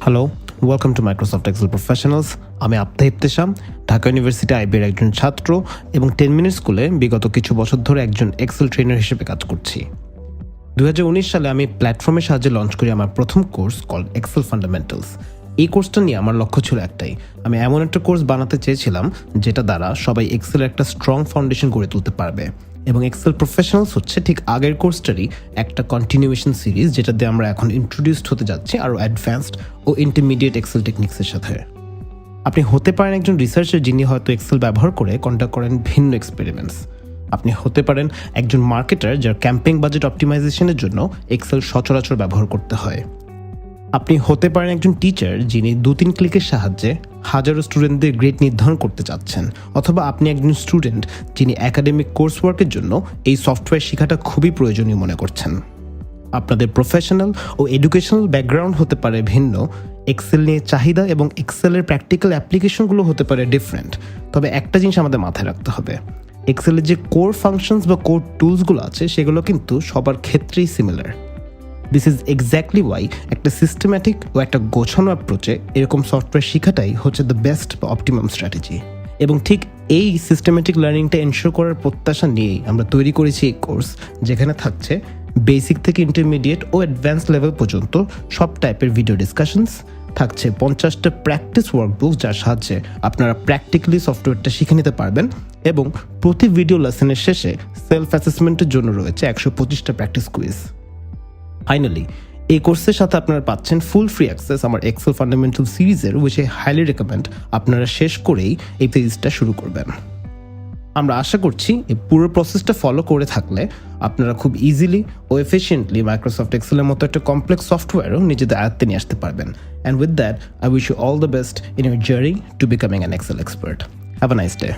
Hello, welcome to Microsoft Excel professionals. আমি Apta ইফতেশাম, Dhaka university আইবির একজন ছাত্র এবং 10 মিনিট স্কুলে বিগত কিছু বছর ধরে একজন এক্সেল ট্রেনার হিসেবে কাজ করছি। 2019 সালে আমি প্ল্যাটফর্মের সাহায্যে লঞ্চ করি আমার প্রথম কোর্স কল্ড এক্সেল ফান্ডামেন্টালস। এই কোর্সটা নিয়ে আমার লক্ষ্য ছিল একটাই, আমি এমন একটা কোর্স বানাতে চেয়েছিলাম যেটা দ্বারা সবাই এক্সেলের একটা স্ট্রং ফাউন্ডেশন গড়ে তুলতে পারবে। এবং এক্সেল প্রফেশনালস হচ্ছে ঠিক আগের কোর্সটারই একটা কন্টিনিউয়েশন সিরিজ, যেটাতে আমরা এখন ইন্ট্রোডিউসড হতে যাচ্ছি আরও অ্যাডভান্সড ও ইন্টারমিডিয়েট এক্সেল টেকনিক্সের সাথে। আপনি হতে পারেন একজন রিসার্চার যিনি হয়তো এক্সেল ব্যবহার করে কন্ডাক্ট করেন ভিন্ন এক্সপেরিমেন্টস। আপনি হতে পারেন একজন মার্কেটার যার ক্যাম্পেইন বাজেট অপটিমাইজেশনের জন্য এক্সেল সচরাচর ব্যবহার করতে হয়। আপনি হতে পারেন একজন টিচার যিনি 2-3 ক্লিকের সাহায্যে হাজারো স্টুডেন্টদের গ্রেড নির্ধারণ করতে চাচ্ছেন, অথবা আপনি একজন স্টুডেন্ট যিনি একাডেমিক কোর্স ওয়ার্কের জন্য এই সফটওয়্যার শেখাটা খুবই প্রয়োজনীয় মনে করছেন। আপনাদের প্রফেশনাল ও এডুকেশনাল ব্যাকগ্রাউন্ড হতে পারে ভিন্ন, এক্সেল নিয়ে চাহিদা এবং এক্সেলের প্র্যাকটিক্যাল অ্যাপ্লিকেশনগুলো হতে পারে ডিফারেন্ট। তবে একটা জিনিস আমাদের মাথায় রাখতে হবে, এক্সেলের যে কোর ফাংশনস বা কোর টুলসগুলো আছে সেগুলো কিন্তু সবার ক্ষেত্রেই similar. This is exactly why একটা সিস্টেম্যাটিক ও একটা গোছানো অ্যাপ্রোচে এরকম সফটওয়্যার শেখাটাই হচ্ছে দ্য বেস্ট বা অপটিমাম স্ট্র্যাটেজি। এবং ঠিক এই সিস্টেম্যাটিক লার্নিংটা এনশিওর করার প্রত্যাশা নিয়েই আমরা তৈরি করেছি এই কোর্স, যেখানে থাকছে বেসিক থেকে ইন্টারমিডিয়েট ও অ্যাডভান্স লেভেল পর্যন্ত সব টাইপের ভিডিও ডিসকাশনস, থাকছে 50টা প্র্যাকটিস ওয়ার্কবুক যার সাহায্যে আপনারা প্র্যাকটিক্যালি সফটওয়্যারটা শিখে নিতে পারবেন, এবং প্রতি ভিডিও লেসনের শেষে সেলফ অ্যাসেসমেন্টের জন্য রয়েছে 125টা প্র্যাকটিস কুইজ। ফাইনালি এই কোর্সের সাথে আপনারা পাচ্ছেন ফুল ফ্রি অ্যাক্সেস আমার এক্সেল ফান্ডামেন্টাল সিরিজের, উইচ আই হাইলি রেকমেন্ড আপনারা শেষ করেই এই সিরিজটা শুরু করবেন। আমরা আশা করছি এই পুরো প্রসেসটা ফলো করে থাকলে আপনারা খুব ইজিলি ও এফিশিয়েন্টলি মাইক্রোসফট এক্সেলের মতো একটা কমপ্লেক্স সফটওয়্যারও নিজেদের আয়ত্তে নিয়ে আসতে পারবেন। And with that I wish you all the best in your journey to becoming an Excel expert. Have a nice day.